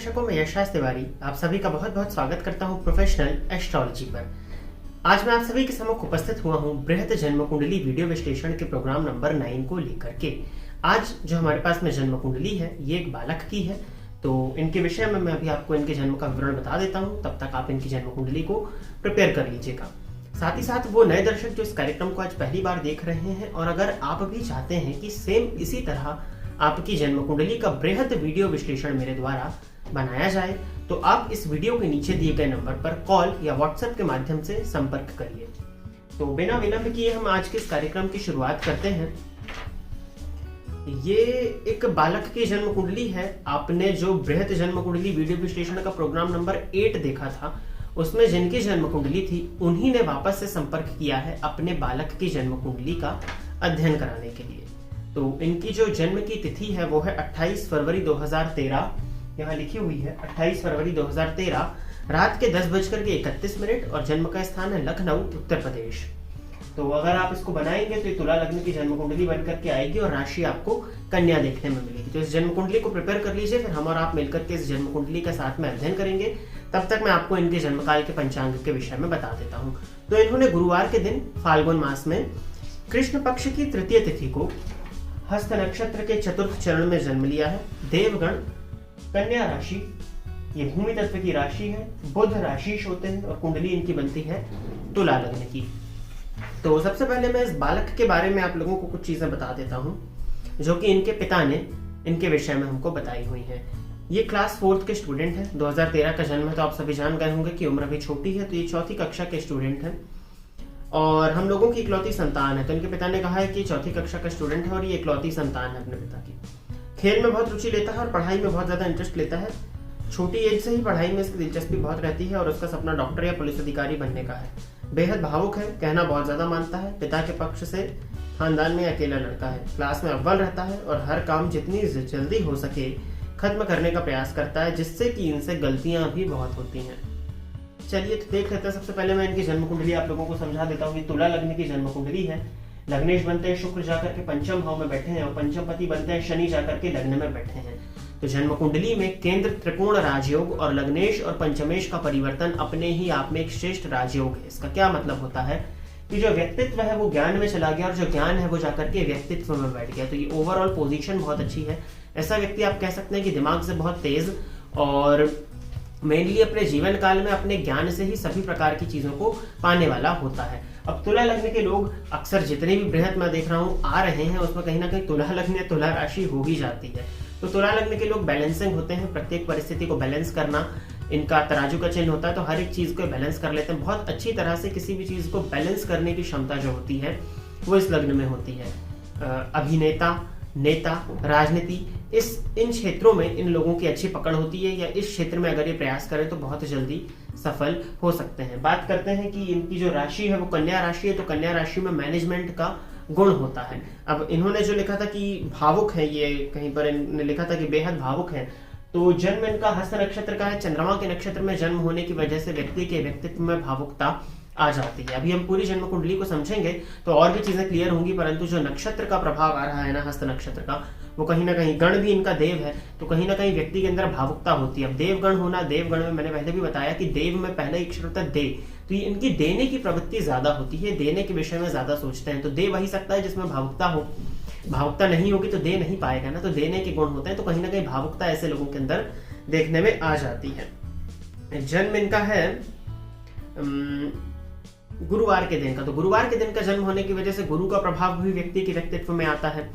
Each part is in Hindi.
दर्शकों, मैं यशराज तिवारी आप सभी का बहुत बहुत स्वागत करता हूं प्रोफेशनल एस्ट्रोलॉजी पर। आज मैं आप सभी के सम्मुख उपस्थित हुआ हूं बृहत जन्म कुंडली वीडियो विश्लेषण के प्रोग्राम नंबर 9 को लेकर के। आज जो हमारे पास में जन्म कुंडली है ये एक बालक की है, तो इनके विषय में मैं अभी आपको इनके जन्म का विवरण बता देता हूँ। तब तक आप इनकी जन्म कुंडली को प्रिपेयर कर लीजिएगा। साथ ही साथ वो नए दर्शक जो इस कार्यक्रम को आज पहली बार देख रहे हैं और अगर आप भी चाहते हैं कि सेम इसी तरह आपकी जन्म कुंडली का बृहद वीडियो विश्लेषण मेरे द्वारा बनाया जाए, तो आप इस वीडियो के नीचे दिए गए नंबर पर कॉल या व्हाट्सएप के माध्यम से संपर्क करिए। तो बिना विलंब किए हम आज के इस कार्यक्रम की शुरुआत करते हैं। ये एक बालक की जन्म कुंडली है। आपने जो बृहद जन्म कुंडली वीडियो विश्लेषण का प्रोग्राम नंबर 8 देखा था, उसमें जिनकी जन्म कुंडली थी उन्हीं ने वापस से संपर्क किया है अपने बालक की जन्म कुंडली का अध्ययन कराने के लिए। तो इनकी जो जन्म की तिथि है वो है 28 फरवरी 2013, यहाँ लिखी हुई है 28 फरवरी 2013 रात के 10:31 और जन्म का स्थान है लखनऊ, उत्तर प्रदेश। तो अगर आप इसको बनाएंगे तो ये तुला लग्न की जन्म कुंडली बनकर के आएगी और राशि आपको कन्या देखने में मिलेगी। तो इस जन्म कुंडली को प्रिपेयर कर लीजिए, फिर हम और आप मिलकर के इस जन्म कुंडली का साथ में अध्ययन करेंगे। तब तक मैं आपको इनके जन्मकाल के पंचांग के विषय में बता देता हूँ। तो इन्होंने गुरुवार के दिन फाल्गुन मास में कृष्ण पक्ष की तृतीय तिथि को हस्त नक्षत्र के चतुर्थ चरण में जन्म लिया है। देवगण, कन्या राशि, ये भूमि तत्व की राशि है, बुध राशिश होते हैं और कुंडली इनकी बनती है तुला लग्न की। तो सबसे पहले मैं इस बालक के बारे में आप लोगों को कुछ चीजें बता देता हूं जो कि इनके पिता ने इनके विषय में हमको बताई हुई हैं। ये क्लास 4th के स्टूडेंट है। 2013 का जन्म है, तो आप सभी जान गए होंगे कि उम्र अभी छोटी है। तो ये 4th कक्षा के स्टूडेंट है और हम लोगों की इकलौती संतान है। तो इनके पिता ने कहा है कि 4th कक्षा का स्टूडेंट है और ये इकलौती संतान है अपने पिता की। खेल में बहुत रुचि लेता है और पढ़ाई में बहुत ज्यादा इंटरेस्ट लेता है। छोटी एज से ही पढ़ाई में इसकी दिलचस्पी बहुत रहती है और उसका सपना डॉक्टर या पुलिस अधिकारी बनने का है। बेहद भावुक है, कहना बहुत ज्यादा मानता है। पिता के पक्ष से खानदान में अकेला लड़का है। क्लास में अव्वल रहता है और हर काम जितनी जल्दी हो सके खत्म करने का प्रयास करता है, जिससे कि इनसे गलतियां भी बहुत होती हैं। चलिए तो देख लेते हैं। सबसे पहले मैं इनकी जन्म कुंडली आप लोगों को समझा देता हूँ। तुला लग्न की जन्म कुंडली है। लग्नेश बनते हैं शुक्र जाकर के पंचम भाव में बैठे हैं और पंचम पति बनते हैं शनि जाकर के लग्न में बैठे हैं। तो जन्म कुंडली में केंद्र त्रिकोण राजयोग और लग्नेश और पंचमेश का परिवर्तन अपने ही आप में एक श्रेष्ठ राजयोग है। इसका क्या मतलब होता है कि जो व्यक्तित्व है वो ज्ञान में चला गया और जो ज्ञान है वो जाकर के व्यक्तित्व में बैठ गया। तो ये ओवरऑल पोजीशन बहुत अच्छी है। ऐसा व्यक्ति आप कह सकते हैं कि दिमाग से बहुत तेज और मेनली अपने जीवन काल में अपने ज्ञान से ही सभी प्रकार की चीजों को पाने वाला होता है। अब तुला लग्न के लोग अक्सर जितने भी बृहत मैं देख रहा हूँ आ रहे हैं उसमें कहीं ना कहीं तुला लग्न या तुला राशि हो ही जाती है। तो तुला लग्न के लोग बैलेंसिंग होते हैं। प्रत्येक परिस्थिति को बैलेंस करना इनका तराजू का चिन्ह होता है। तो हर एक चीज को बैलेंस कर लेते हैं। बहुत अच्छी तरह से किसी भी चीज को बैलेंस करने की क्षमता जो होती है वो इस लग्न में होती है। अभिनेता, नेता, राजनीति, इन क्षेत्रों में इन लोगों की अच्छी पकड़ होती है या इस क्षेत्र में अगर ये प्रयास करें तो बहुत जल्दी सफल हो सकते हैं। बात करते हैं कि इनकी जो राशि है वो कन्या राशि है। तो कन्या राशि में मैनेजमेंट का गुण होता है। अब इन्होंने जो लिखा था कि भावुक है, ये कहीं पर इन्होंने लिखा था कि बेहद भावुक है। तो जन्म इनका हस्त नक्षत्र का है। चंद्रमा के नक्षत्र में जन्म होने की वजह से व्यक्ति के व्यक्तित्व में भावुकता आ जाती है। अभी हम पूरी जन्म कुंडली को समझेंगे तो और भी चीजें क्लियर होंगी, परंतु जो नक्षत्र का प्रभाव आ रहा है ना हस्त नक्षत्र का, वो कहीं ना कहीं गण भी इनका देव है। तो कहीं ना कहीं व्यक्ति के अंदर भावुकता होती है। अब देवगण होना, देवगण में मैंने पहले भी बताया कि देव में पहले अक्षर होता है दे। तो ये इनकी देने की प्रवृत्ति ज्यादा होती है, देने के विषय में ज्यादा सोचते हैं। तो दे वही सकता है जिसमें भावुकता हो। भावुकता नहीं होगी तो दे नहीं पाएगा ना। तो देने के गुण होते हैं। तो कहीं ना कहीं भावुकता ऐसे लोगों के अंदर देखने में आ जाती है। जन्म इनका है गुरुवार के दिन का। तो गुरुवार के दिन का जन्म होने की वजह से गुरु का प्रभाव भी व्यक्ति के व्यक्तित्व में आता है।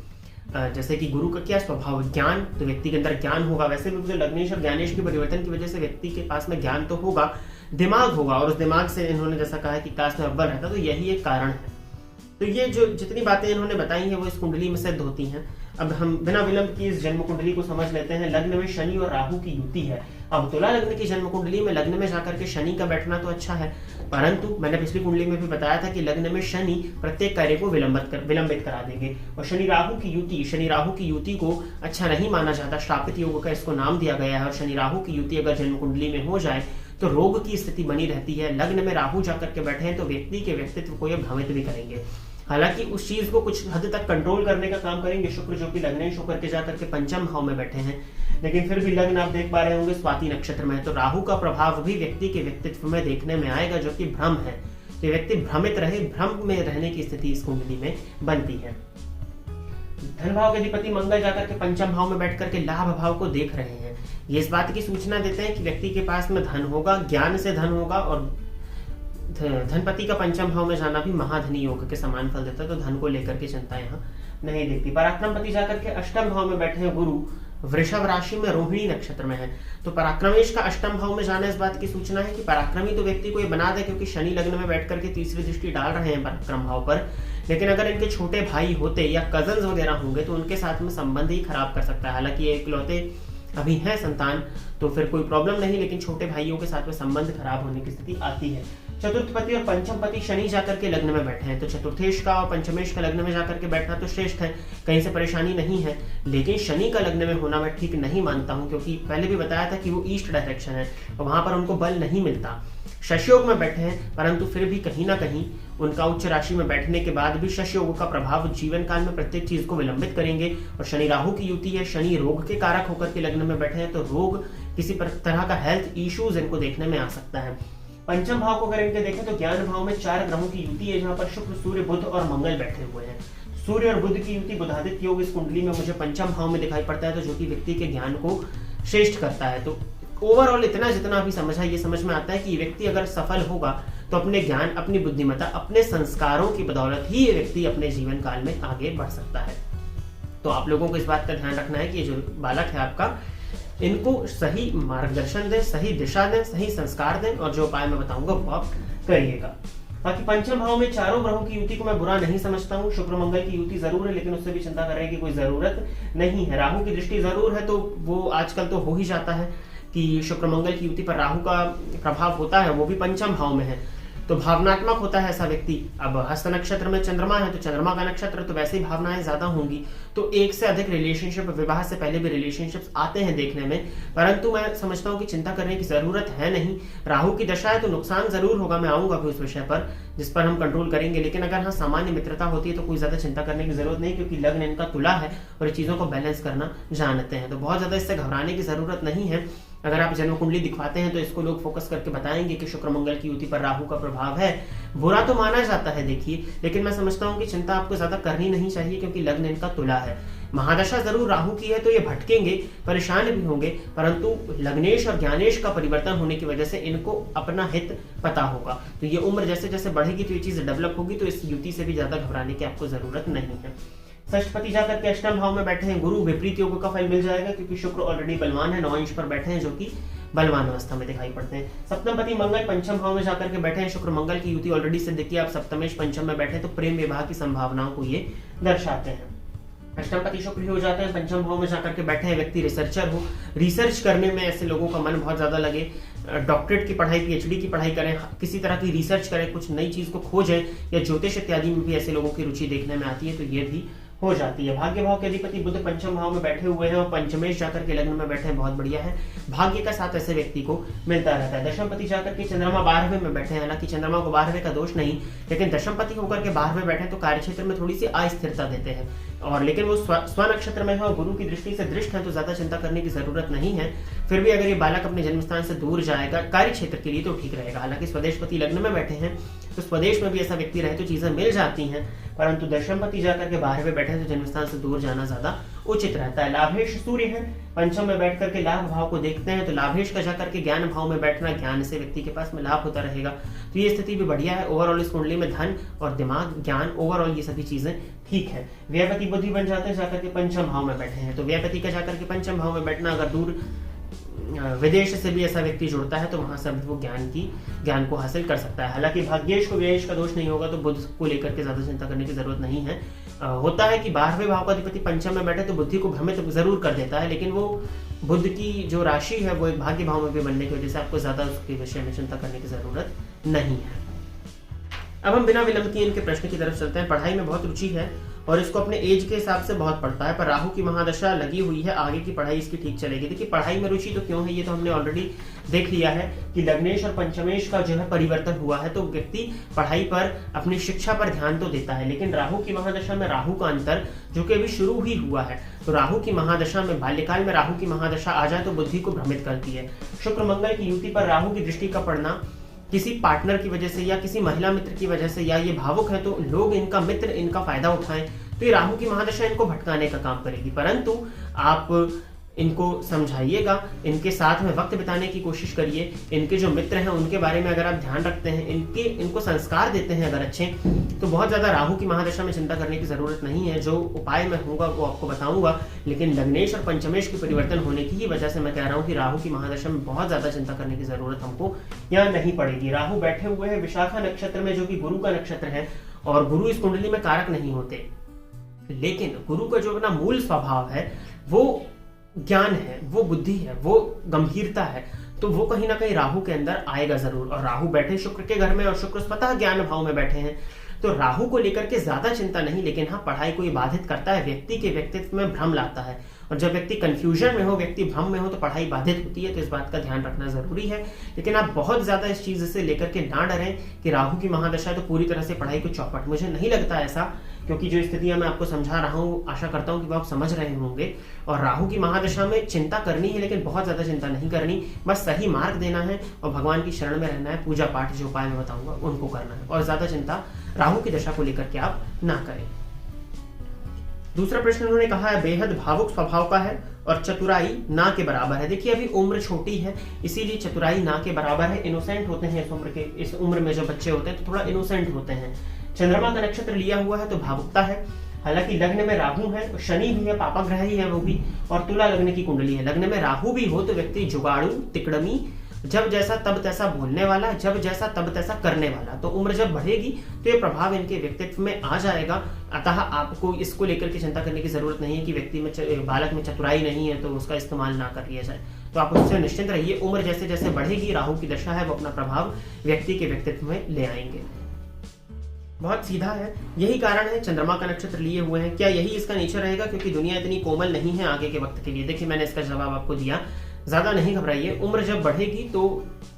जैसे कि गुरु का क्या स्वभाव है, ज्ञान। तो व्यक्ति के अंदर ज्ञान होगा। वैसे भी जो लग्नेश और ज्ञानेश के परिवर्तन की वजह से व्यक्ति के पास में ज्ञान तो होगा, दिमाग होगा और उस दिमाग से इन्होंने जैसा कहा है कि क्लास में अव्वल रहता, तो यही एक कारण है। तो ये जो जितनी बातें इन्होंने बताई हैं वो इस कुंडली में सिद्ध होती हैं। अब हम बिना विलंब की इस जन्म कुंडली को समझ लेते हैं। लग्न में शनि और राहु की युति है। अब तुला लग्न की जन्म कुंडली में लग्न में जाकर के शनि का बैठना तो अच्छा है, परंतु मैंने पिछली कुंडली में भी बताया था कि लग्न में शनि प्रत्येक कार्य को विलंबित करा देंगे। और शनि राहु की युति को अच्छा नहीं माना जाता। श्रापित योग का इसको नाम दिया गया है। और शनि राहु की युति अगर जन्म कुंडली में हो जाए तो रोग की स्थिति बनी रहती है। लग्न में राहु जाकर के बैठे हैं तो व्यक्ति के व्यक्तित्व को ये भ्रमित भी करेंगे। हालांकि उस चीज को कुछ हद तक कंट्रोल करने का काम करेंगे शुक्र, जो कि लग्नेश होकर के जाकर के पंचम भाव में बैठे हैं। लेकिन फिर भी लग्न आप देख पा रहे होंगे स्वाति नक्षत्र में है, तो राहु का प्रभाव भी व्यक्ति के व्यक्तित्व में देखने में आएगा, जो कि भ्रम है। तो व्यक्ति भ्रमित रहे, भ्रम में रहने की स्थिति इस कुंडली में बनती है। धन भाव के अधिपति मंगल जाकर के पंचम भाव में बैठ करके लाभ भाव को देख रहे हैं। ये इस बात की सूचना देते हैं कि व्यक्ति के पास में धन होगा, ज्ञान से धन होगा, और धनपति का पंचम भाव में जाना भी महाधनी योग के समान फल देता है, तो धन को लेकर के चिंता यहाँ नहीं दिखती। पराक्रमपति जाकर के अष्टम भाव में बैठे हैं गुरु, वृषभ राशि में रोहिणी नक्षत्र में है, तो पराक्रमेश का अष्टम भाव में जाना इस बात की सूचना है कि पराक्रमी तो व्यक्ति को ये बना दे, क्योंकि शनि लग्न में बैठ करके तीसरी दृष्टि डाल रहे हैं पराक्रम भाव पर। लेकिन अगर इनके छोटे भाई होते या कजन्स वगैरह होंगे तो उनके साथ में संबंध ही खराब कर सकता है। हालांकि ये इकलौते अभी है संतान, तो फिर कोई प्रॉब्लम नहीं, लेकिन छोटे भाइयों के साथ में संबंध खराब होने की स्थिति आती है। चतुर्थ पति और पंचम पति शनि जाकर के लग्न में बैठे हैं, तो चतुर्थेश का और पंचमेश का लग्न में जाकर के बैठना तो श्रेष्ठ है, कहीं से परेशानी नहीं है। लेकिन शनि का लग्न में होना मैं ठीक नहीं मानता हूं, क्योंकि पहले भी बताया था कि वो ईस्ट डायरेक्शन है और वहां पर उनको बल नहीं मिलता। शशि योग में बैठे हैं, परंतु फिर भी कहीं ना कहीं उनका उच्च राशि में बैठने के बाद भी शशि योग का प्रभाव जीवन काल में प्रत्येक चीज को विलंबित करेंगे। और शनि राहु की युति है, शनि रोग के कारक होकर के लग्न में बैठे हैं, तो रोग किसी तरह का हेल्थ इश्यूज इनको देखने में आ सकता है। पंचम भाव को अगर इनके देखें तो ज्ञान भाव में 4 ग्रहों की युति है, जहां पर शुक्र, सूर्य, बुध और मंगल बैठे हुए हैं। सूर्य और बुध की युति बुधादित्य योग इस कुंडली में मुझे पंचम भाव में दिखाई पड़ता है, तो जो कि व्यक्ति के ज्ञान को श्रेष्ठ करता है। तो ओवरऑल इतना जितना अभी समझा, ये समझ में आता है कि ये व्यक्ति अगर सफल होगा तो अपने ज्ञान, अपनी बुद्धिमत्ता, अपने संस्कारों की बदौलत ही ये व्यक्ति अपने जीवन काल में आगे बढ़ सकता है। तो आप लोगों को इस बात का ध्यान रखना है कि ये जो बालक है आपका, इनको सही मार्गदर्शन दें, सही दिशा दें, सही संस्कार दें, और जो उपाय मैं बताऊंगा वो आप करिएगा। बाकी पंचम भाव में चारों ग्रहों की युति को मैं बुरा नहीं समझता हूँ। शुक्र मंगल की युति जरूर है, लेकिन उससे भी चिंता करने की कोई जरूरत नहीं है। राहु की दृष्टि जरूर है, तो वो आजकल तो हो ही जाता है कि शुक्र मंगल की युति पर राहु का प्रभाव होता है, वो भी पंचम भाव में है, तो भावनात्मक होता है ऐसा व्यक्ति। अब हस्त नक्षत्र में चंद्रमा है, तो चंद्रमा का नक्षत्र, तो वैसे ही भावनाएं ज्यादा होंगी, तो एक से अधिक रिलेशनशिप, विवाह से पहले भी रिलेशनशिप्स आते हैं देखने में, परंतु मैं समझता हूं कि चिंता करने की जरूरत है नहीं। राहु की दशा है तो नुकसान जरूर होगा, मैं आऊंगा भी उस विषय पर जिस पर हम कंट्रोल करेंगे। लेकिन अगर हाँ सामान्य मित्रता होती है तो कोई ज्यादा चिंता करने की जरूरत नहीं, क्योंकि लग्न इनका तुला है और ये चीजों को बैलेंस करना जानते हैं, तो बहुत ज्यादा इससे घबराने की जरूरत नहीं है। अगर आप जन्म कुंडली दिखवाते हैं तो इसको लोग फोकस करके बताएंगे कि शुक्र मंगल की युति पर राहु का प्रभाव है। बुरा तो माना जाता है देखिए, लेकिन मैं समझता हूं कि चिंता आपको ज्यादा करनी नहीं चाहिए, क्योंकि लग्न इनका तुला है। महादशा जरूर राहु की है, तो ये भटकेंगे, परेशान भी होंगे, परंतु लग्नेश और ज्ञानेश का परिवर्तन होने की वजह से इनको अपना हित पता होगा। तो ये उम्र जैसे जैसे बढ़ेगी तो ये चीज डेवलप होगी, तो इस युति से भी ज्यादा घबराने की आपको जरूरत नहीं है। षष्ठपति जाकर के अष्टम भाव में बैठे हैं गुरु, विपरीत योग का फल मिल जाएगा, क्योंकि शुक्र ऑलरेडी बलवान है, 9 इंच पर बैठे हैं, जो कि बलवान अवस्था में दिखाई पड़ते हैं। सप्तमपति मंगल पंचम भाव में जाकर के बैठे हैं, शुक्र मंगल की युति ऑलरेडी सिद्ध की, आप सप्तमेश पंचम में बैठे तो प्रेम विवाह की संभावनाओं को ये दर्शाते हैं। अष्टमपति शुक्र हो जाते हैं, पंचम भाव में जाकर के बैठे हैं, व्यक्ति रिसर्चर हो, रिसर्च करने में ऐसे लोगों का मन बहुत ज्यादा लगे, डॉक्टरेट की पढ़ाई, पीएचडी की पढ़ाई करें, किसी तरह की रिसर्च करें, कुछ नई चीज को खोजें, या ज्योतिष इत्यादि में भी ऐसे लोगों की रुचि देखने में आती है, तो ये भी हो जाती है। भाग्य भाव के अधिपति बुध पंचम भाव में बैठे हुए हैं और पंचमेश जाकर के लग्न में बैठे हैं, बहुत बढ़िया है, भाग्य का साथ ऐसे व्यक्ति को मिलता रहता है। दशमपति जाकर के चंद्रमा 12वें में बैठे हैं, हालांकि चंद्रमा को 12वें का दोष नहीं, लेकिन दशमपति होकर के 12वें बैठे तो कार्यक्षेत्र में थोड़ी सी अस्थिरता देते हैं, और लेकिन वो स्व नक्षत्र में है और गुरु की दृष्टि से दृष्ट है, तो ज्यादा चिंता करने की जरूरत नहीं है। फिर भी अगर ये बालक अपने जन्म स्थान से दूर जाएगा कार्य क्षेत्र के लिए तो ठीक रहेगा। हालांकि स्वदेशपति लग्न में बैठे हैं, तो स्वदेश में भी ऐसा व्यक्ति रहे तो चीजें मिल जाती हैं, परंतु दशमपति जाकर के 12वें बैठे तो जन्म स्थान से दूर जाना ज्यादा उचित रहता है। लाभेश सूर्य है, पंचम में बैठ करके लाभ भाव को देखते हैं, तो लाभेश का जाकर के ज्ञान भाव में बैठना, ज्ञान से व्यक्ति के पास में लाभ होता रहेगा, तो ये स्थिति भी बढ़िया है। ओवरऑल इस कुंडली में धन और दिमाग, ज्ञान, ओवरऑल ये सभी चीजें ठीक है। व्ययपति बुद्धि बन जाते हैं, जाकर के पंचम भाव में बैठे हैं, तो व्ययपति का जाकर के पंचम भाव में बैठना, अगर दूर विदेश से भी ऐसा व्यक्ति जुड़ता है तो वहां से वो ज्ञान को हासिल कर सकता है। हालांकि भाग्येश को व्ययेश का दोष नहीं होगा, तो बुद्ध को लेकर के ज्यादा चिंता करने की जरूरत नहीं है। होता है कि 12वें भाव का अधिपति पंचम में बैठे तो बुद्धि को भ्रमित जरूर कर देता है, लेकिन वो बुद्ध की जो राशि है वो एक भाग्य भाव में भी बनने की वजह से आपको ज्यादा उसके विषय में चिंता करने की जरूरत नहीं है। अब हम बिना विलंब किए इनके प्रश्न की तरफ चलते हैं। पढ़ाई में बहुत रुचि है और इसको अपने एज के हिसाब से बहुत पड़ता है, पर राहु की महादशा लगी हुई है, आगे की पढ़ाई इसकी ठीक चलेगी। देखिए पढ़ाई में रुचि तो क्यों है ये तो हमने ऑलरेडी देख लिया है कि लग्नेश और पंचमेश का जो है परिवर्तन हुआ है, तो व्यक्ति पढ़ाई पर, अपनी शिक्षा पर ध्यान तो देता है। लेकिन राहु की महादशा में राहु का अंतर जो कि अभी शुरू ही हुआ है, तो राहु की महादशा में, बाल्यकाल में राहु की महादशा आ जाए तो बुद्धि को भ्रमित करती है। शुक्र मंगल की युति पर राहु की दृष्टि का पड़ना किसी पार्टनर की वजह से या किसी महिला मित्र की वजह से, या ये भावुक है तो लोग इनका मित्र इनका फायदा उठाएं, तो ये राहु की महादशा इनको भटकाने का काम करेगी। परंतु आप इनको समझाइएगा, इनके साथ में वक्त बिताने की कोशिश करिए, इनके जो मित्र हैं उनके बारे में अगर आप ध्यान रखते हैं, इनको संस्कार देते हैं अगर अच्छे, तो बहुत ज्यादा राहु की महादशा में चिंता करने की जरूरत नहीं है। जो उपाय मैं होगा वो आपको बताऊंगा, लेकिन लग्नेश और पंचमेश के परिवर्तन होने की ही वजह से मैं कह रहा हूँ कि राहु की महादशा में बहुत ज्यादा चिंता करने की जरूरत हमको यहाँ नहीं पड़ेगी। राहु बैठे हुए हैं विशाखा नक्षत्र में, जो कि गुरु का नक्षत्र है, और गुरु इस कुंडली में कारक नहीं होते, लेकिन गुरु का जो अपना मूल स्वभाव है वो ज्ञान है, वो बुद्धि है, वो गंभीरता है, तो वो कहीं ना कहीं राहु के अंदर आएगा जरूर। और राहु बैठे शुक्र के घर में, और शुक्र स्वतः ज्ञान भाव में बैठे हैं, तो राहु को लेकर के ज्यादा चिंता नहीं, लेकिन हाँ पढ़ाई को ये बाधित करता है, व्यक्ति के व्यक्तित्व में भ्रम लाता है, और जब व्यक्ति कंफ्यूजन में हो, व्यक्ति भ्रम में हो, तो पढ़ाई बाधित होती है, तो इस बात का ध्यान रखना जरूरी है। लेकिन आप बहुत ज्यादा इस चीज से लेकर के ना डरें कि राहु की महादशा है तो पूरी तरह से पढ़ाई को चौपट, मुझे नहीं लगता ऐसा, क्योंकि जो स्थितियां मैं आपको समझा रहा हूं, आशा करता हूं कि वो आप समझ रहे होंगे। और राहु की महादशा में चिंता करनी है, लेकिन बहुत ज्यादा चिंता नहीं करनी, बस सही मार्ग देना है और भगवान की शरण में रहना है, पूजा पाठ जो उपाय मैं बताऊंगा उनको करना है, और ज्यादा चिंता राहु की दशा को लेकर के आप ना करें। दूसरा प्रश्न उन्होंने कहा है, बेहद भावुक स्वभाव का है और चतुराई ना के बराबर है। देखिए अभी उम्र छोटी है, इसीलिए चतुराई ना के बराबर है, इनोसेंट होते हैं इस उम्र में जो बच्चे होते हैं, तो थोड़ा इनोसेंट होते हैं। चंद्रमा का नक्षत्र लिया हुआ है तो भावुकता है, हालांकि लग्न में राहु है, शनि भी है, पापा ग्रह ही है वो भी, और तुला लग्न की कुंडली है। लग्न में राहु भी हो तो व्यक्ति जुगाड़ू, तिकड़मी, जब जैसा तब तैसा बोलने वाला, जब जैसा तब तैसा करने वाला, तो उम्र जब बढ़ेगी तो ये प्रभाव इनके व्यक्तित्व में आ जाएगा। अतः आपको इसको लेकर के चिंता करने की जरूरत नहीं है कि व्यक्ति में, बालक में चतुराई नहीं है तो उसका इस्तेमाल ना कर लिया जाए, तो आप उससे निश्चिंत रहिए। उम्र जैसे जैसे बढ़ेगी, राहु की दशा है वो अपना प्रभाव व्यक्ति के व्यक्तित्व में ले आएंगे। बहुत सीधा है, यही कारण है चंद्रमा का नक्षत्र लिए हुए हैं। क्या यही इसका नेचर रहेगा, क्योंकि दुनिया इतनी कोमल नहीं है आगे के वक्त के लिए? देखिए मैंने इसका जवाब आपको दिया, ज्यादा नहीं घबराइए। उम्र जब बढ़ेगी तो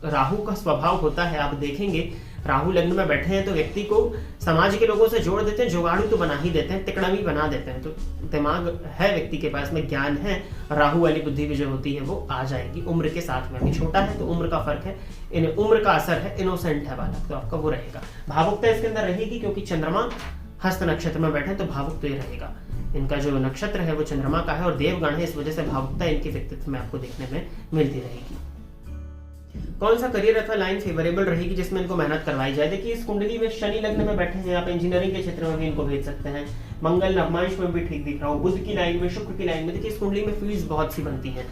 राहु का स्वभाव होता है, आप देखेंगे राहु लग्न में बैठे हैं तो व्यक्ति को समाज के लोगों से जोड़ देते हैं, जुगाड़ू तो बना ही देते हैं, तिकड़मी बना देते हैं। तो दिमाग है व्यक्ति के पास में, ज्ञान है, राहु वाली बुद्धि भी जो होती है वो आ जाएगी उम्र के साथ में। अभी छोटा है तो उम्र का फर्क है, उम्र का असर है, इनोसेंट है बालक, तो आपका वो रहेगा। भावुकता इसके अंदर रहेगी क्योंकि चंद्रमा हस्त नक्षत्र में बैठे तो भावुक तो ये रहेगा। इनका जो नक्षत्र है वो चंद्रमा का है और देवगण है, इस वजह से भावुकता इनके व्यक्तित्व में आपको देखने में मिलती रहेगी। कौन सा करियर अथवा लाइन फेवरेबल रहेगी जिसमें इनको मेहनत करवाई जाए? देखिए इस कुंडली में शनि लग्न में बैठे हैं, आप इंजीनियरिंग के क्षेत्र में भी इनको भेज सकते हैं, मंगल नवमांश में भी ठीक दिख रहा हूँ, बुध की लाइन में, शुक्र की लाइन में। देखिए इस कुंडली में फील्ड्स बहुत सी बनती हैं।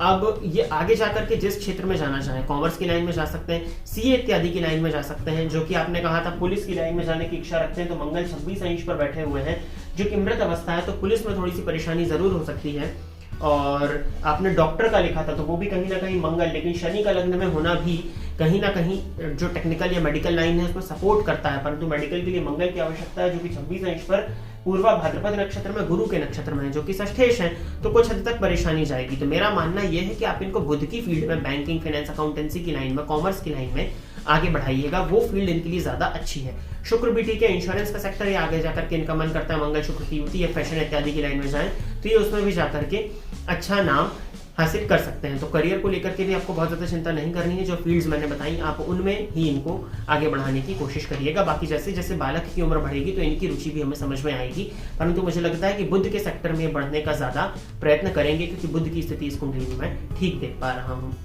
अब ये आगे जाकर के जिस क्षेत्र में जाना चाहे, कॉमर्स की लाइन में जा सकते हैं, सीए इत्यादि की लाइन में जा सकते हैं, जो कि आपने कहा था पुलिस की लाइन में जाने की इच्छा रखते हैं, तो मंगल 26 अंश पर बैठे हुए हैं, जो कि मृत अवस्था है, तो पुलिस में थोड़ी सी परेशानी जरूर हो सकती है। और आपने डॉक्टर का लिखा था तो वो भी कहीं ना कहीं मंगल, लेकिन शनि का लग्न में होना भी कहीं ना कहीं जो टेक्निकल या मेडिकल लाइन है उसमें सपोर्ट करता है, परंतु मेडिकल के लिए मंगल की आवश्यकता है, जो कि 26 अंश पर पूर्वा भाद्रपद नक्षत्र में गुरु के नक्षत्र में है, जो कि षष्ठेश है, तो कुछ हद तक परेशानी जाएगी। तो मेरा मानना यह है कि आप इनको बुध की फील्ड में, बैंकिंग, फाइनेंस, अकाउंटेंसी की लाइन में, कॉमर्स की लाइन में आगे बढ़ाइएगा, वो फील्ड इनके लिए ज्यादा अच्छी है। शुक्र भी ठीक है, इंश्योरेंस का सेक्टर, ये आगे जाकर के इनका मन करता है मंगल शुक्र की युति या फैशन इत्यादि की लाइन में जाएं तो ये उसमें भी जाकर के अच्छा नाम हासिल कर सकते हैं। तो करियर को लेकर के भी आपको बहुत ज्यादा चिंता नहीं करनी है, जो फील्ड्स मैंने बताई आप उनमें ही इनको आगे बढ़ाने की कोशिश करिएगा। बाकी जैसे जैसे बालक की उम्र बढ़ेगी तो इनकी रुचि भी हमें समझ में आएगी, परंतु मुझे लगता है कि बुध के सेक्टर में बढ़ने का ज्यादा प्रयत्न करेंगे, क्योंकि बुध की स्थिति इस कुंडली में मैं ठीक देख पा रहा हूँ।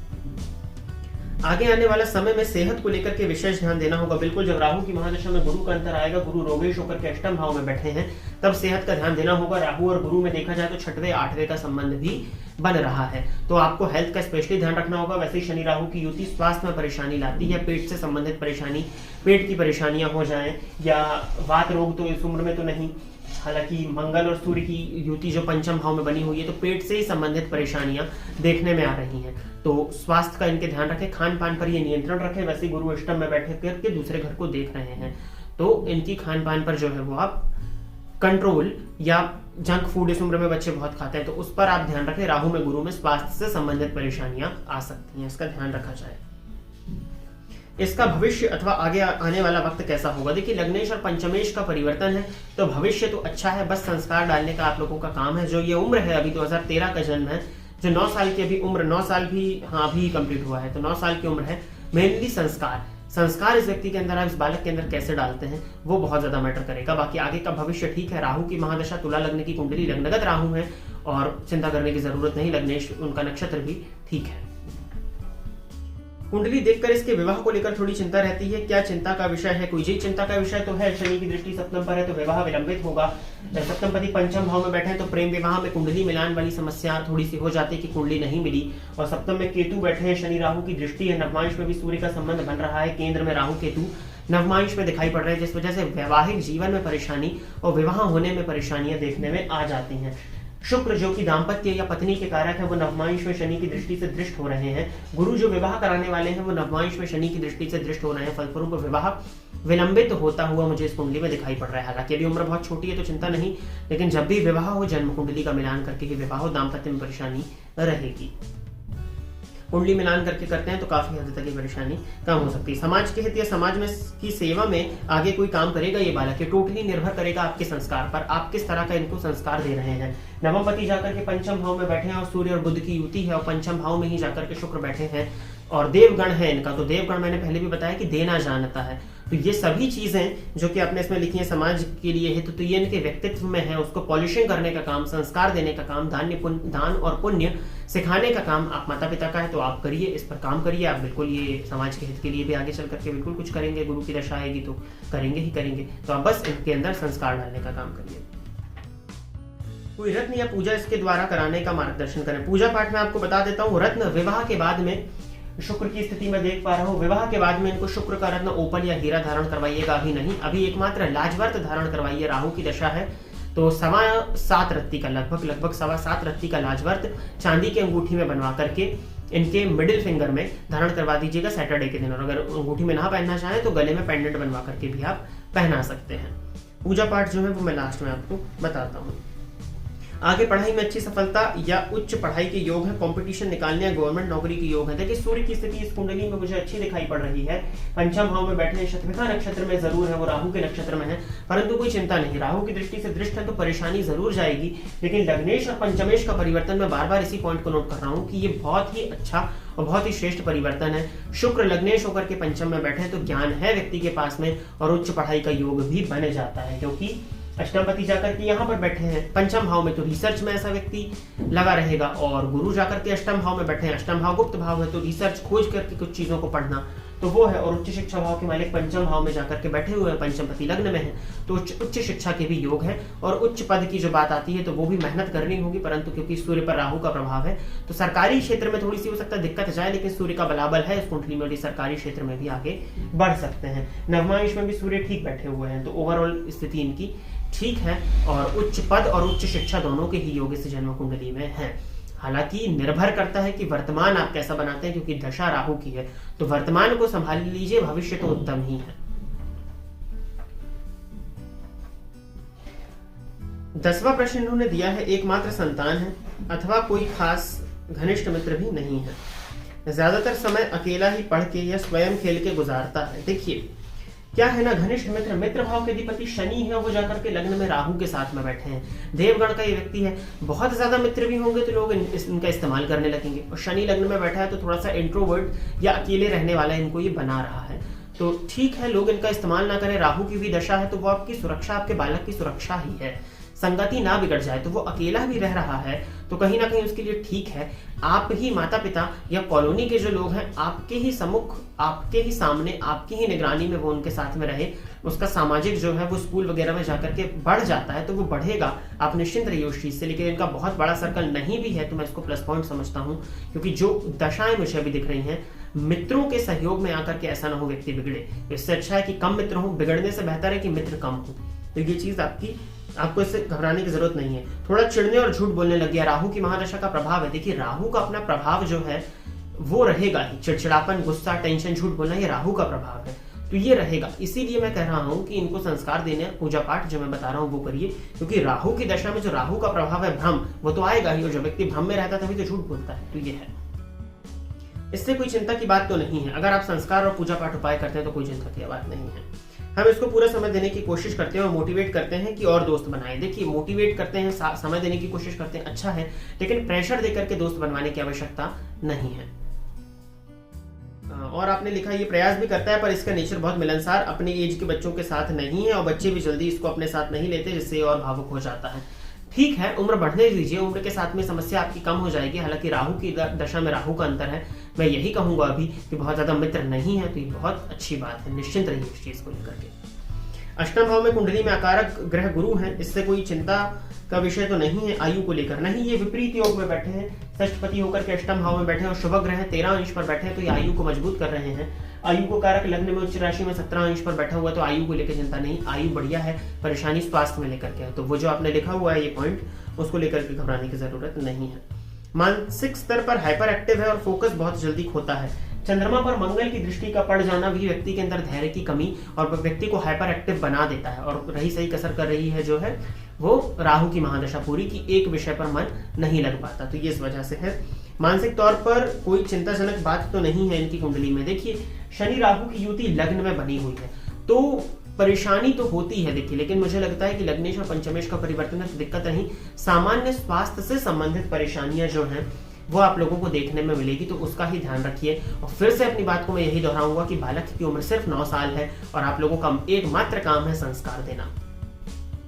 आगे आने वाला समय में सेहत को लेकर के विशेष ध्यान देना होगा। बिल्कुल जब राहु की महादशा में गुरु का अंतर आएगा, गुरु रोगेश होकर के अष्टम भाव में बैठे हैं, तब सेहत का ध्यान देना होगा। राहु और गुरु में देखा जाए तो 6वें 8वें का संबंध भी बन रहा है, तो आपको हेल्थ का स्पेशली ध्यान रखना होगा। वैसे ही शनि राहु की युति स्वास्थ्य में परेशानी लाती है, पेट से संबंधित परेशानी, पेट की परेशानियां हो जाएं या वात रोग तो इस उम्र में तो नहीं, हालांकि मंगल और सूर्य की युति जो पंचम भाव में बनी हुई है, तो पेट से ही संबंधित परेशानियां देखने में आ रही हैं, तो स्वास्थ्य का इनके ध्यान रखें, खान पान पर ये नियंत्रण रखें। वैसे गुरु अष्टम में बैठे करके दूसरे घर को देख रहे हैं, तो इनकी खान पान पर जो है वो आप कंट्रोल या जंक फूड इस उम्र में बच्चे बहुत खाते हैं, तो उस पर आप ध्यान रखें। राहु में गुरु में स्वास्थ्य से संबंधित परेशानियां आ सकती हैं, इसका ध्यान रखा जाए। इसका भविष्य अथवा आगे आने वाला वक्त कैसा होगा? देखिए, लग्नेश और पंचमेश का परिवर्तन है, तो भविष्य तो अच्छा है, बस संस्कार डालने का आप लोगों का काम है। जो ये उम्र है, अभी 2013 का जन्म है, जो 9 साल की अभी उम्र, 9 साल भी अभी कंप्लीट हुआ है, तो 9 साल की उम्र है। मेनली संस्कार इस व्यक्ति के अंदर, आप इस बालक के अंदर कैसे डालते हैं, वो बहुत ज्यादा मैटर करेगा। बाकी आगे का भविष्य ठीक है। राहु की महादशा, तुला लग्न की कुंडली, लग्नगत राहु है और चिंता करने की जरूरत नहीं। लग्नेश उनका नक्षत्र भी ठीक है। कुंडली देखकर इसके विवाह को लेकर थोड़ी चिंता रहती है। क्या चिंता का विषय है? कोई जी चिंता का विषय तो है। शनि की दृष्टि सप्तम पर है, तो विवाह विलंबित होगा। सप्तमपति पंचम भाव में बैठे हैं, तो प्रेम विवाह में कुंडली मिलान वाली समस्या थोड़ी सी हो जाती है कि कुंडली नहीं मिली। और सप्तम में केतु बैठे हैं, शनि राहु की दृष्टि है, नवमांश में भी सूर्य का संबंध बन रहा है, केंद्र में राहु केतु नवमांश में दिखाई पड़ रहे हैं, जिस वजह से वैवाहिक जीवन में परेशानी और विवाह होने में परेशानियां देखने में आ जाती हैं। शुक्र जो कि दाम्पत्य या पत्नी के कारक है, वो नवमांश में शनि की दृष्टि से दृष्ट हो रहे हैं। गुरु जो विवाह कराने वाले हैं, वो नवमांश में शनि की दृष्टि से दृष्ट हो रहे हैं। फलस्वरूप विवाह विलंबित होता हुआ मुझे इस कुंडली में दिखाई पड़ रहा है। हालांकि अभी उम्र बहुत छोटी है, तो चिंता नहीं, लेकिन जब भी विवाह हो, जन्म कुंडली का मिलान करके ही विवाह हो, दाम्पत्य में परेशानी रहेगी। कुंडली मिलान करके करते हैं तो काफी हद तक ये परेशानी कम हो सकती है। समाज के हित या समाज में की सेवा में आगे कोई काम करेगा ये बालक, ये टोटली निर्भर करेगा आपके संस्कार पर, आप किस तरह का इनको संस्कार दे रहे हैं। नवमपति जाकर के पंचम भाव में बैठे हैं और सूर्य और बुध की युति है, और पंचम भाव में ही जाकर के शुक्र बैठे हैं और देवगण है इनका। तो देवगण मैंने पहले भी बताया कि देना जानता है, तो ये सभी चीजें जो कि आपने इसमें लिखी है समाज के लिए है, तो ये इनके व्यक्तित्व में है। उसको पॉलिशिंग करने का काम, संस्कार देने का काम, दान और पुण्य सिखाने का काम आप माता पिता का है, तो आप करिए, इस पर काम करिए। आप बिल्कुल ये समाज के हित के लिए भी आगे चल करके बिल्कुल कुछ करेंगे। गुरु की दशा आएगी तो करेंगे ही करेंगे, तो आप बस इनके अंदर संस्कार डालने का काम करिए। कोई रत्न या पूजा इसके द्वारा कराने का मार्गदर्शन करें। पूजा पाठ में आपको बता देता हूँ, रत्न विवाह के बाद में शुक्र की स्थिति में देख पा रहा हूँ, विवाह के बाद में इनको शुक्र का रत्न ओपल या हीरा धारण करवाइएगा, अभी नहीं, अभी एकमात्र लाजवर्त धारण करवाइए। राहु की दशा है, तो 7.25 रत्ती का, लगभग 7.25 रत्ती का लाजवर्त चांदी के अंगूठी में बनवा करके इनके मिडिल फिंगर में धारण करवा दीजिएगा सैटरडे के दिन। और अगर अंगूठी में ना पहनना चाहें तो गले में पेंडेंट बनवा करके भी आप पहना सकते हैं। पूजा पाठ जो है वो मैं लास्ट में आपको बताता हूँ। आगे पढ़ाई में अच्छी सफलता या उच्च पढ़ाई के योग है, कंपटीशन निकालने या गवर्नमेंट नौकरी के योग है। देखिए, सूर्य की स्थिति इस कुंडली में मुझे अच्छी दिखाई पड़ रही है। पंचम भाव में बैठे हैं, शतभिखा नक्षत्र में जरूर है, वो राहु के नक्षत्र में है, परंतु कोई चिंता नहीं। राहु की दृष्टि से दृष्ट है तो परेशानी जरूर जाएगी, लेकिन लग्नेश और पंचमेश का परिवर्तन, मैं बार बार इसी पॉइंट को नोट कर रहा हूँ कि ये बहुत ही अच्छा और बहुत ही श्रेष्ठ परिवर्तन है। शुक्र लग्नेश होकर के पंचम में बैठे तो ज्ञान है व्यक्ति के पास में और उच्च पढ़ाई का योग भी बन जाता है, क्योंकि अष्टमपति जाकर के यहाँ पर बैठे हैं पंचम भाव में, तो रिसर्च में ऐसा व्यक्ति लगा रहेगा। और गुरु जाकर के अष्टम भाव में बैठे हैं, अष्टम भाव गुप्त भाव है, तो रिसर्च खोज करके कुछ चीजों को पढ़ना तो वो है। और उच्च शिक्षा भाव के मालिक पंचम भाव में जाकर के बैठे हुए हैं, पंचमपति लग्न में है, तो उच्च शिक्षा के भी योग है। और उच्च पद की जो बात आती है तो वो भी मेहनत करनी होगी, परंतु क्योंकि सूर्य पर राहु का प्रभाव है तो सरकारी क्षेत्र में थोड़ी सी हो सकता है दिक्कत जाए, लेकिन सूर्य का बलाबल है इस कुंडली में, सरकारी क्षेत्र में भी आगे बढ़ सकते हैं। नवमांश में भी सूर्य ठीक बैठे हुए हैं, तो ओवरऑल स्थिति इनकी ठीक है और उच्च पद और उच्च शिक्षा दोनों के ही योग इस जन्म कुंडली में है। हालांकि निर्भर करता है कि वर्तमान आप कैसा बनाते हैं, क्योंकि दशा राहु की है, तो वर्तमान को संभाल लीजिए, भविष्य तो उत्तम ही है। 10वां प्रश्न इन्होंने दिया है, एकमात्र संतान है अथवा कोई खास घनिष्ठ मित्र भी नहीं है, ज्यादातर समय अकेला ही पढ़ के या स्वयं खेल के गुजारता है। देखिए क्या है ना, घनिष्ठ मित्र, मित्र भाव के अधिपति शनि है, वो जाकर के लग्न में राहु के साथ में बैठे हैं, देवगण का ये व्यक्ति है। बहुत ज्यादा मित्र भी होंगे तो लोग इनका इस्तेमाल करने लगेंगे, और शनि लग्न में बैठा है तो थोड़ा सा इंट्रोवर्ट या अकेले रहने वाला इनको ये बना रहा है, तो ठीक है लोग इनका इस्तेमाल ना करें। राहु की भी दशा है तो वो आपकी सुरक्षा, आपके बालक की सुरक्षा ही है। संगति ना बिगड़ जाए, तो वो अकेला भी रह रहा है तो कहीं ना कहीं उसके लिए ठीक है। आप ही माता पिता या कॉलोनी के जो लोग हैं आपके ही सम्मुख, आपके ही सामने, आपकी ही निगरानी में वो उनके साथ में रहे, उसका सामाजिक जो है वो स्कूल वगैरह में जाकर के बढ़ जाता है तो वो बढ़ेगा, आप निश्चिंत रहिए उस चीज से। लेकिन इनका बहुत बड़ा सर्कल नहीं भी है तो मैं इसको प्लस पॉइंट समझता हूँ, क्योंकि जो दशाएं मुझे अभी दिख रही हैं, मित्रों के सहयोग में आकर के ऐसा ना हो व्यक्ति बिगड़े। इससे अच्छा है कि कम मित्र हो, बिगड़ने से बेहतर है कि मित्र कम हो। तो ये चीज आपको इससे घबराने की जरूरत नहीं है। थोड़ा चिढ़ने और झूठ बोलने लग गया, राहु की महादशा का प्रभाव है। देखिए राहु का अपना प्रभाव जो है वो रहेगा ही, चिड़चिड़ापन, गुस्सा, टेंशन, झूठ बोलना, ये राहु का प्रभाव है। तो ये रहेगा। इसीलिए मैं कह रहा हूं कि इनको संस्कार देने, पूजा पाठ जो मैं बता रहा हूं वो करिए, क्योंकि राहु की दशा में जो राहु का प्रभाव है भ्रम, वो तो आएगा ही, और जो व्यक्ति भ्रम में रहता है तभी तो झूठ बोलता है। तो ये है, इससे कोई चिंता की बात तो नहीं है। अगर आप संस्कार और पूजा पाठ उपाय करते हैं तो कोई चिंता की बात नहीं है। हम इसको पूरा समय देने की कोशिश करते हैं और मोटिवेट करते हैं कि और दोस्त बनाएं। देखिए, मोटिवेट करते हैं, समय देने की कोशिश करते हैं, अच्छा है, लेकिन प्रेशर देकर के दोस्त बनवाने की आवश्यकता नहीं है। और आपने लिखा ये प्रयास भी करता है पर इसका नेचर बहुत मिलनसार, अपने एज के बच्चों के साथ नहीं है और बच्चे भी जल्दी इसको अपने साथ नहीं लेते, जिससे और भावुक हो जाता है। ठीक है, उम्र बढ़ने दीजिए, उम्र के साथ में समस्या आपकी कम हो जाएगी। हालांकि राहु की दशा में राहु का अंतर है, मैं यही कहूंगा अभी कि बहुत ज्यादा मित्र नहीं है, तो ये बहुत अच्छी बात है, निश्चिंत रहिए इस चीज को लेकर के। अष्टम भाव में कुंडली में आकारक ग्रह गुरु हैं, इससे कोई चिंता का विषय तो नहीं है। आयु को लेकर नहीं, ये विपरीत योग में बैठे हैं, षष्ठपति होकर के अष्टम भाव में बैठे हैं और शुभ ग्रह 13 अंश पर बैठे हैं, तो ये आयु को मजबूत कर रहे हैं। आयु को कारक लग्न में उच्च राशि में 17 अंश पर बैठा हुआ, तो आयु को लेकर चिंता नहीं, आयु बढ़िया है, परेशानी स्वास्थ्य में लेकर के है। तो वो जो आपने लिखा हुआ है ये पॉइंट, उसको लेकर के घबराने की जरूरत नहीं है। मानसिक स्तर पर हाइपर एक्टिव है और फोकस बहुत जल्दी खोता है। चंद्रमा पर मंगल की दृष्टि का पड़ जाना भी व्यक्ति के अंदर धैर्य की कमी और व्यक्ति को हाइपर एक्टिव बना देता है, और रही सही कसर कर रही है जो है वो राहु की महादशा पूरी की, एक विषय पर मन नहीं लग पाता, तो ये इस वजह से है। मानसिक तौर पर कोई चिंताजनक बात तो नहीं है इनकी कुंडली में। देखिए, शनि राहु की युति लग्न में बनी हुई है, तो परेशानी तो होती है देखिए, लेकिन मुझे लगता है कि लग्नेश और पंचमेश का परिवर्तन है तो दिक्कत नहीं। सामान्य स्वास्थ्य से संबंधित परेशानियां जो हैं वो आप लोगों को देखने में मिलेगी, तो उसका ही ध्यान रखिए। और फिर से अपनी बात को मैं यही दोहराऊंगा कि बालक की उम्र सिर्फ 9 साल है और आप लोगों का एकमात्र काम है संस्कार देना,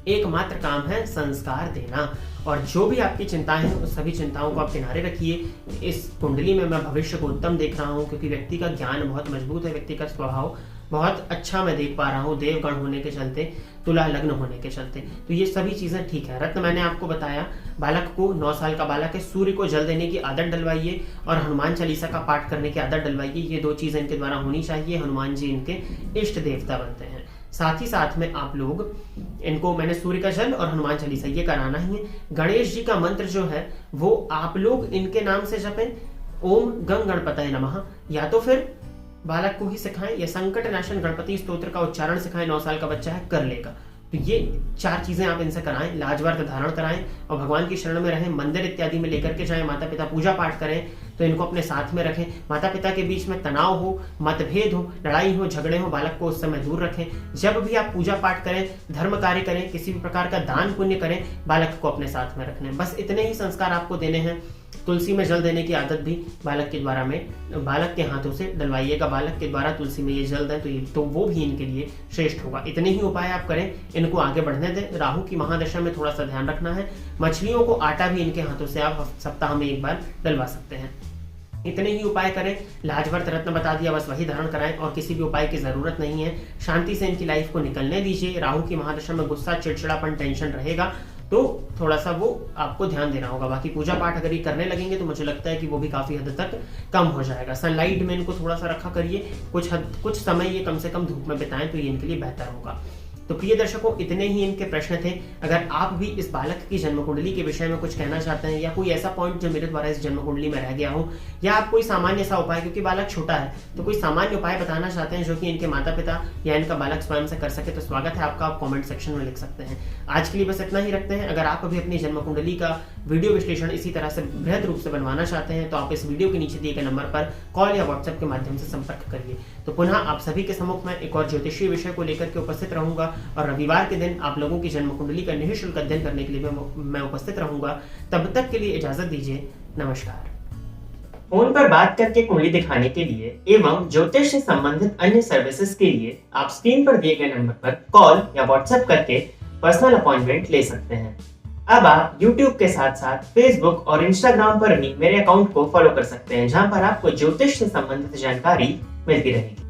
एकमात्र काम है संस्कार देना। और जो भी आपकी चिंताएं हैं उस सभी चिंताओं को आप किनारे रखिए। इस कुंडली में मैं भविष्य को उत्तम देख रहा हूं, क्योंकि व्यक्ति का ज्ञान बहुत मजबूत है, व्यक्ति का स्वभाव बहुत अच्छा मैं देख पा रहा हूँ, देवगण होने के चलते, तुला लग्न होने के चलते, तो ये सभी चीजें ठीक है। रत्न मैंने आपको बताया, बालक को 9 साल का बालक है, सूर्य को जल देने की आदत डलवाइए और हनुमान चालीसा का पाठ करने की आदत डलवाइए। ये 2 चीजें इनके द्वारा होनी चाहिए। हनुमान जी इनके इष्ट देवता बनते हैं। साथ ही साथ में आप लोग इनको, मैंने सूर्य का जल और हनुमान चालीसा ये कराना ही है। गणेश जी का मंत्र जो है वो आप लोग इनके नाम से जपें, ओम गंग गणपतये नमः, या तो फिर बालक को ही सिखाएं या संकट नाशन गणपति स्तोत्र का उच्चारण सिखाएं। 9 साल का बच्चा है, कर लेगा। तो ये 4 चीजें आप इनसे कराएं, लाजवार्थ धारण कराएं और भगवान की शरण में रहें, मंदिर इत्यादि में लेकर के जाएं, माता पिता पूजा पाठ करें तो इनको अपने साथ में रखें। माता पिता के बीच में तनाव हो, मतभेद हो, लड़ाई हो, झगड़े हो, बालक को उस समय दूर रखें। जब भी आप पूजा पाठ करें, धर्म कार्य करें, किसी भी प्रकार का दान पुण्य करें, बालक को अपने साथ में रखना है। बस इतने ही संस्कार आपको देने हैं। तुलसी में जल देने की आदत भी बालक के द्वारा में, बालक के हाथों से डलवाइएगा, बालक के द्वारा तुलसी में ये जल दें तो वो भी इनके लिए श्रेष्ठ होगा। इतने ही उपाय आप करें, इनको आगे बढ़ने दें। राहु की महादशा में थोड़ा सा ध्यान रखना है। मछलियों को आटा भी इनके हाथों से आप सप्ताह में 1 बार डलवा सकते हैं। इतने ही उपाय करें। लाजवर्त रत्न बता दिया, बस वही धारण कराएं और किसी भी उपाय की जरूरत नहीं है। शांति से इनकी लाइफ को निकलने दीजिए। राहु की महादशा में गुस्सा, चिड़चिड़ापन, टेंशन रहेगा तो थोड़ा सा वो आपको ध्यान देना होगा। बाकी पूजा पाठ अगर ये करने लगेंगे तो मुझे लगता है कि वो भी काफी हद तक कम हो जाएगा। सनलाइट में इनको थोड़ा सा रखा करिए, कुछ समय ये कम से कम धूप में बिताएं तो ये इनके लिए बेहतर होगा। तो प्रिय दर्शकों, इतने ही इनके प्रश्न थे। अगर आप भी इस बालक की जन्म कुंडली के विषय में कुछ कहना चाहते हैं या कोई ऐसा पॉइंट जो मेरे द्वारा इस जन्म कुंडली में रह गया हो, या आप कोई सामान्य सा उपाय, क्योंकि बालक छोटा है तो कोई सामान्य उपाय बताना चाहते हैं जो कि इनके माता पिता या इनका बालक स्वयं से कर सके, तो स्वागत है आपका, आप कॉमेंट सेक्शन में लिख सकते हैं। आज के लिए बस इतना ही रखते हैं। अगर आप अभी अपनी जन्म कुंडली का वीडियो विश्लेषण इसी तरह से बृहद रूप से बनवाना चाहते हैं तो आप इस वीडियो के नीचे दिए गए नंबर पर कॉल या व्हाट्सएप के माध्यम से संपर्क करिए। तो पुनः आप सभी के सम्मुख में एक और ज्योतिषीय विषय को लेकर के उपस्थित रहूंगा और रविवार के दिन आप लोगों की जन्म कुंडली का निःशुल्क अध्ययन करने के लिए मैं उपस्थित रहूंगा। तब तक के लिए इजाजत दीजिए, नमस्कार। फोन पर बात करके कुंडली दिखाने के लिए एवं ज्योतिष से संबंधित अन्य सर्विसेज के लिए आप स्क्रीन पर दिए गए नंबर पर कॉल या व्हाट्सएप करके पर्सनल अपॉइंटमेंट ले सकते हैं। अब आप YouTube के साथ साथ Facebook और Instagram पर भी मेरे अकाउंट को फॉलो कर सकते हैं, जहां पर आपको ज्योतिष से संबंधित जानकारी मिलती रहेगी।